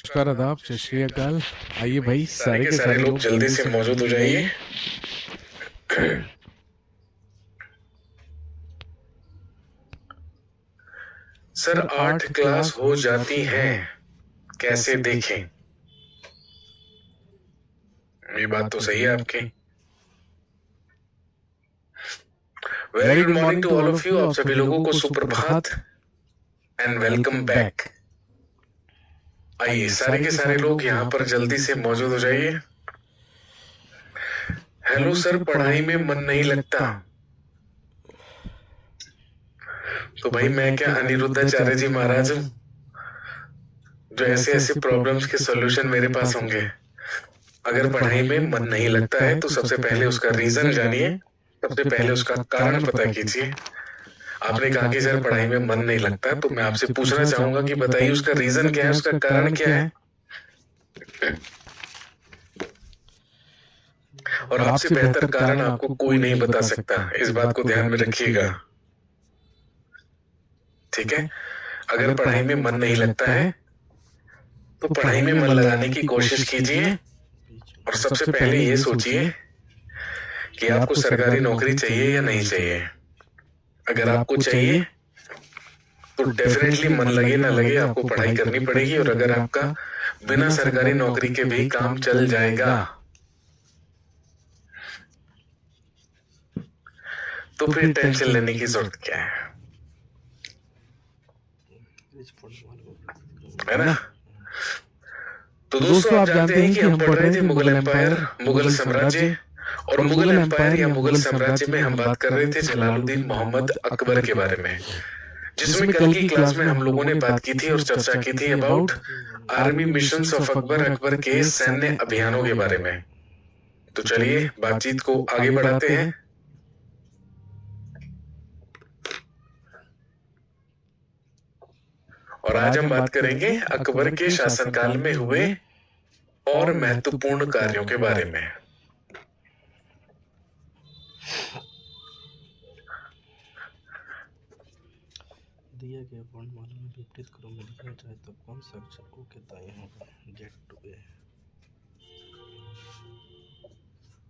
नमस्कार, आदाब, सत श्री अकाल। आइए भाई, सारे सारे के के सारे सारे लोग लोग जल्दी जल्दी से से मौजूद मौजूद हो हो जाइए। जाइए। सर सर, 8 8 क्लास क्लास हो हो जाती जाती हैं, हैं, कैसे कैसे देखें? देखें? ये बात बात तो तो सही सही है है आपकी। आपकी। Very very good good morning morning to to all all of of you. You. आप आप सभी सभी लोगों लोगों को को सुप्रभात सुप्रभात and and welcome welcome back. Back. आइए आइए, सारे सारे के के सारे सारे लोग लोग यहाँ यहाँ पर पर जल्दी जल्दी से से मौजूद मौजूद हो हो जाइए। जाइए। हेलो हेलो सर, सर, पढ़ाई पढ़ाई में में मन मन नहीं नहीं लगता। लगता। तो तो भाई भाई, मैं मैं क्या क्या अनिरुद्धाचार्य अनिरुद्धाचार्य जी जी महाराज महाराज हूँ हूँ, जो जो ऐसे ऐसे ऐसे ऐसे प्रॉब्लम्स प्रॉब्लम्स के के सॉल्यूशन सॉल्यूशन मेरे मेरे पास पास होंगे। होंगे। अगर अगर पढ़ाई पढ़ाई में में मन मन नहीं नहीं लगता लगता है है, तो तो सबसे सबसे पहले पहले उसका उसका रीजन रीजन जानिए। जानिए। सबसे सबसे पहले पहले उसका उसका कारण कारण पता पता कीजिए। कीजिए। आपने आपने कहा कहा कि कि सर सर, पढ़ाई पढ़ाई में में मन मन नहीं नहीं लगता, लगता, तो तो मैं मैं आपसे आपसे पूछना पूछना चाहूंगा चाहूंगा कि कि बताइए बताइए उसका उसका रीजन रीजन क्या है, क्या है, उसका उसका कारण कारण क्या क्या है। है। और और आपसे आपसे बेहतर बेहतर कारण कारण आपको आपको कोई कोई नहीं नहीं बता बता सकता। सकता। इस इस बात बात को को ध्यान ध्यान में में रखिएगा। रखिएगा। ठीक ठीक है। है। अगर अगर पढ़ाई पढ़ाई में में मन मन नहीं नहीं लगता लगता है है, तो तो पढ़ाई पढ़ाई में में मन मन लगाने लगाने की की कोशिश कोशिश कीजिए। कीजिए। और और सबसे सबसे पहले पहले ये ये सोचिए सोचिए कि कि आपको आपको सरकारी सरकारी नौकरी नौकरी चाहिए चाहिए या या नहीं नहीं चाहिए। चाहिए। अगर अगर आपको आपको चाहिए चाहिए, तो तो डेफिनेटली डेफिनेटली मन मन लगे लगे ना ना लगे लगे, आपको आपको पढ़ाई पढ़ाई करनी करनी पड़ेगी। पड़ेगी। और और अगर अगर आपका आपका बिना बिना सरकारी सरकारी नौकरी नौकरी के के भी भी काम काम चल चल जाएगा, जाएगा, तो तो फिर फिर टेंशन टेंशन लेने लेने की की जरूरत जरूरत क्या है। है है ना। ना। तो तो दोस्तों, दोस्तों, आप आप जानते जानते हैं हैं कि कि हम हम पढ़ पढ़ रहे रहे थे थे मुगल मुगल एम्पायर, एम्पायर, मुगल मुगल साम्राज्य। साम्राज्य। और और मुगल मुगल एम्पायर एम्पायर या या मुगल मुगल साम्राज्य साम्राज्य में में हम हम बात बात कर कर रहे रहे थे थे जलालुद्दीन जलालुद्दीन मोहम्मद मोहम्मद अकबर अकबर के के बारे बारे में। में, जिसमें जिसमें कल कल की की क्लास क्लास में में हम हम लोगों लोगों ने ने बात बात की की थी थी और और चर्चा चर्चा की की थी थी about about army army missions missions of of Akbar, Akbar, Akbar Akbar के के सैन्य सैन्य अभियानों के अभियानों के बारे बारे में। में। तो तो चलिए चलिए, बातचीत बातचीत को को आगे आगे बढ़ाते बढ़ाते हैं। हैं। और और आज आज हम हम बात बात करेंगे करेंगे अकबर अकबर के के शासनकाल शासनकाल में में हुए हुए और और महत्वपूर्ण महत्वपूर्ण कार्यों कार्यों के के बारे बारे में। में।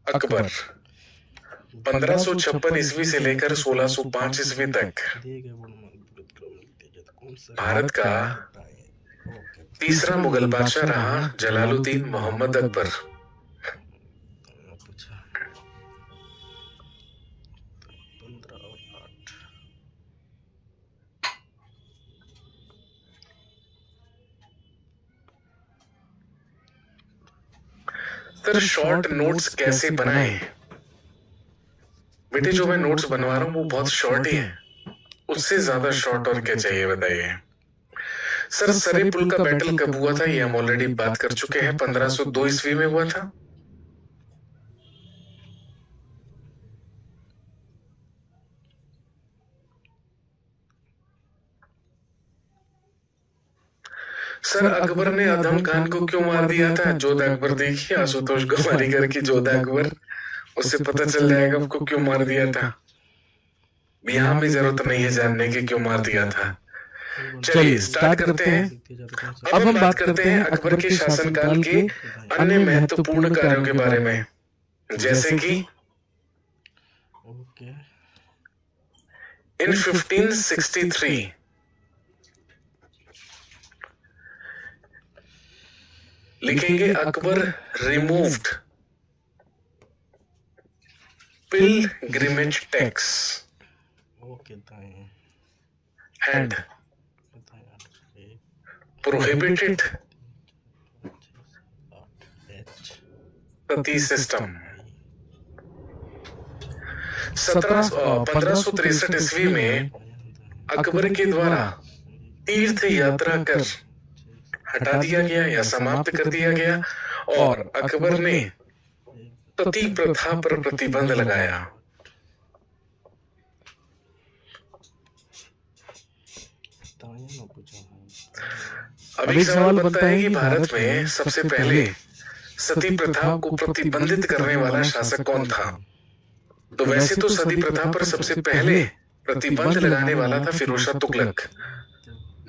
अकबर अकबर 1556 ईस्वी 1556 से ईस्वी से लेकर लेकर 1605 1605 ईस्वी ईस्वी तक तक भारत भारत का का तीसरा तीसरा मुगल मुगल बादशाह बादशाह रहा रहा Jalaluddin Jalaluddin Mohammad Mohammad Akbar. Akbar. Sir, sir, short short notes notes कैसे कैसे बनाएं। बनाएं। बेटे, बेटे, जो जो मैं मैं नोट्स नोट्स बनवा बनवा रहा रहा हूँ हूँ वो वो बहुत बहुत शॉर्ट ही शॉर्ट ही है। है। उससे उससे ज्यादा ज्यादा शॉर्ट शॉर्ट और और क्या क्या चाहिए चाहिए। बताइए। सर, सर, सरे पुल सरेपुल का का बैटल बैटल कब कब हुआ हुआ था था, ये ये हम हम ऑलरेडी ऑलरेडी बात बात कर कर चुके चुके हैं। हैं। 1502 1502 ईस्वी ईस्वी में में हुआ हुआ था। था। सर, सर, अकबर अकबर ने ने अधम अधम खान खान को को क्यों क्यों मार मार दिया दिया था। था। जोधा जोधा अकबर अकबर देखिए, देखिए, आशुतोष आशुतोष गोवारिकर गोवारिकर की की जोधा जोधा अकबर। अकबर। उससे उससे पता पता चल चल जाएगा जाएगा आपको आपको क्यों क्यों मार मार दिया दिया था। था। यहाँ यहाँ हमें में जरूरत जरूरत नहीं नहीं है है जानने जानने की की क्यों क्यों मार मार दिया दिया था। था। चलिए चलिए, स्टार्ट स्टार्ट करते करते हैं। हैं। अब अब हम हम बात बात करते करते हैं हैं अकबर अकबर के के शासनकाल शासनकाल के के अन्य अन्य महत्वपूर्ण महत्वपूर्ण कार्यों कार्यों के के बारे बारे में। में, जैसे जैसे कि कि इन इन 1563 1563 लिखेंगे लिखेंगे Akbar Akbar removed removed pilgrimage pilgrimage tax tax and and prohibited prohibited Sati Sati system. System. पंद्रह सौ तिरसठ 1563 ईस्वी ईस्वी में में अकबर अकबर के के द्वारा द्वारा तीर्थ तीर्थ यात्रा यात्रा कर कर हटा हटा दिया दिया गया गया या या समाप्त समाप्त कर कर दिया दिया गया। गया। और और अकबर अकबर ने ने सती सती प्रथा प्रथा पर पर प्रतिबंध प्रतिबंध लगाया। लगाया। अब अब एक एक सवाल सवाल बनता बनता है है कि कि भारत भारत में में सबसे सबसे पहले पहले सती सती प्रथा प्रथा को को प्रतिबंधित प्रतिबंधित करने करने वाला वाला शासक शासक कौन कौन था। था। तो तो वैसे वैसे तो तो सती सती प्रथा प्रथा पर पर सबसे सबसे पहले पहले प्रतिबंध प्रतिबंध लगाने लगाने वाला वाला था था फिरोज शाह फिरोज शाह तुगलक। तुगलक।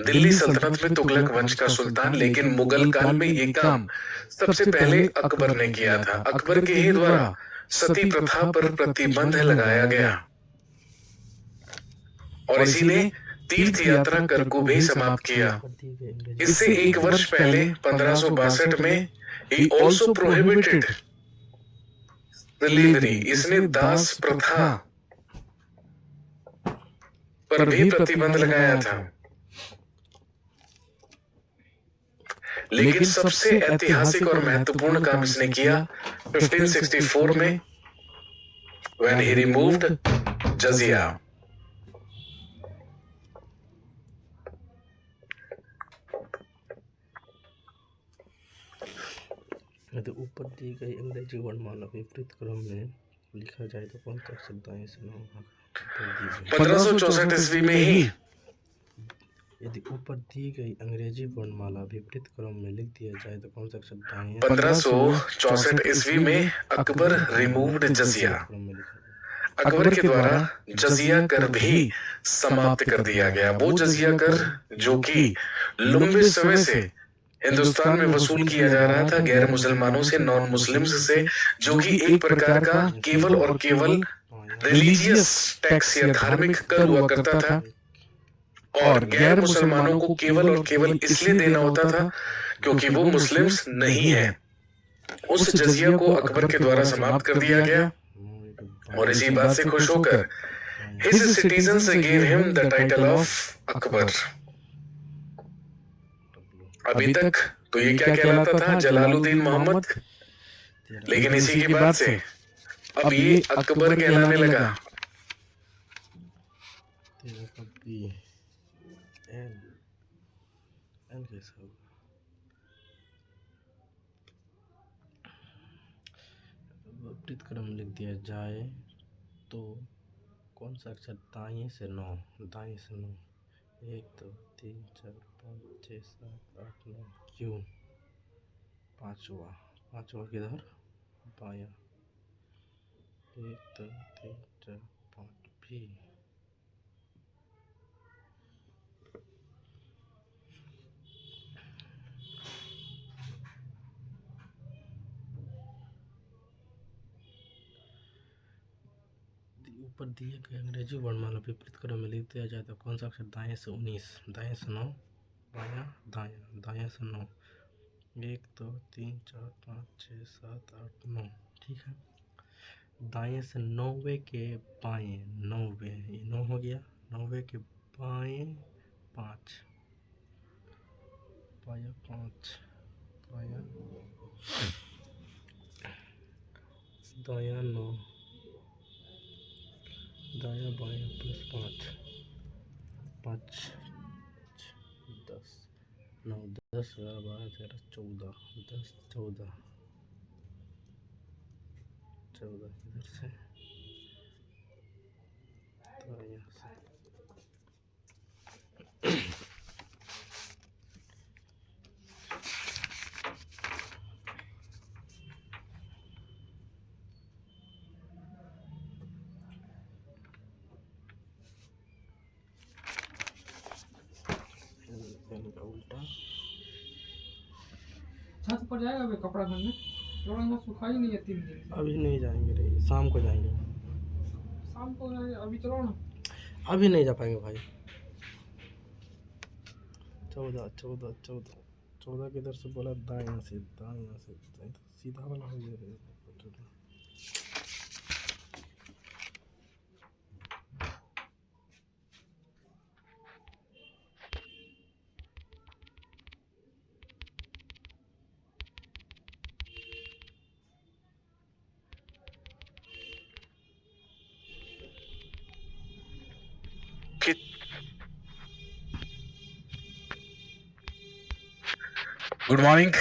दिल्ली सल्तनत में तुगलक वंश का सुल्तान, लेकिन मुगल काल में ये काम सबसे पहले अकबर ने किया था। अकबर के ही द्वारा सती प्रथा पर प्रतिबंध लगाया गया और इसी ने तीर्थ यात्रा कर को भी समाप्त किया। इससे एक वर्ष पहले 1562 में he also prohibited slavery, इसने दास प्रथा पर भी प्रतिबंध लगाया था। लेकिन सबसे ऐतिहासिक और महत्वपूर्ण काम इसने किया 1564 में when he removed जजिया। यदि ऊपर दी गई अंग्रेजी वर्णमाला विपरीत क्रम में लिखा जाए तो कौन सा अक्षर दाएं से न होगा? 1564 ईस्वी में ही यदि ऊपर दी गई अंग्रेजी वर्णमाला विपरीत क्रम में लिख दिया जाए तो कौन सा अक्षर दाएं 1564 ईस्वी में अकबर रिमूव्ड जजिया। क्रम में लिखा जाए? अकबर के द्वारा जजिया कर भी समाप्त कर दिया गया। वो जजिया कर जो कि लंबे समय से हिंदुस्तान में वसूल किया जा रहा था गैर मुसलमानों से, नॉन मुस्लिम्स से, जो कि एक प्रकार का केवल और केवल रिलीजियस टैक्स या धार्मिक कर हुआ करता था और गैर मुसलमानों को केवल और केवल इसलिए देना होता था क्योंकि वो मुस्लिम्स नहीं है। उस जजिया को अकबर के द्वारा समाप्त कर दिया गया और इसी बात से खुश होकर his citizens gave him the title of Akbar. अभी तक तो ये क्या कहलाता था? जलालुद्दीन मोहम्मद। लेकिन इसी के बाद से अब ये अकबर कहलाने लगा। तेरा कभी एन एन कैसा होगा? विपरीत क्रम लिख दिया जाए तो कौन सा अक्षर दाएं से 9? दाएं से 9 1 2 3 4 5 6 7 8 9 क्यों? पांचवा किधर? बाया 1 2 3 4 5 भी। ऊपर दिए गए अंग्रेजी वर्णमाला विपरीत क्रम में लिख दिया जाए तो कौन सा अक्षर दाएं से 19? दाएं से 9 बाया दाया से 9 1 2 3 4 5 6 7 8 9। ठीक है, दाएं से 9वें के बाएं 9वें, ये 9 हो गया। 9वें के बाएं 5 बाया 5 बाया दाया 9 दाया बाया प्लस 5 5 10 9 10 11 12 13 14 10 14 इधर से तो यहाँ से का उल्टा छत पर जाएगा अभी कपड़ा धोने? थोड़ा ना सुखा ही नहीं है 3 दिन से। अभी नहीं जाएंगे रे, शाम को जाएंगे। शाम को जाएंगे, अभी चलो ना। अभी नहीं जा पाएंगे भाई। 14 किधर से बोला? दाएं से सीधा वाला हो जाएगा। Good morning.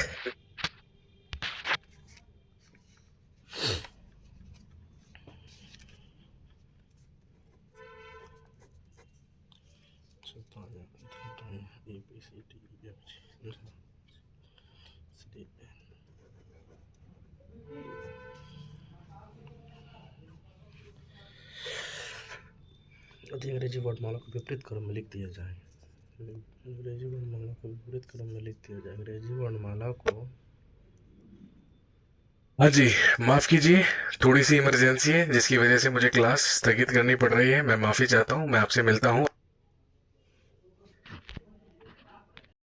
अंग्रेजी वर्णमाला को विपरीत क्रम में लिख दिया जाए। अंग्रेजी वर्णमाला को विपरीत क्रम में लिख दिया जाए। अंग्रेजी वर्णमाला को हाँ जी, माफ कीजिए, थोड़ी सी इमरजेंसी है जिसकी वजह से मुझे क्लास स्थगित करनी पड़ रही है। मैं माफी चाहता हूँ। मैं आपसे मिलता हूँ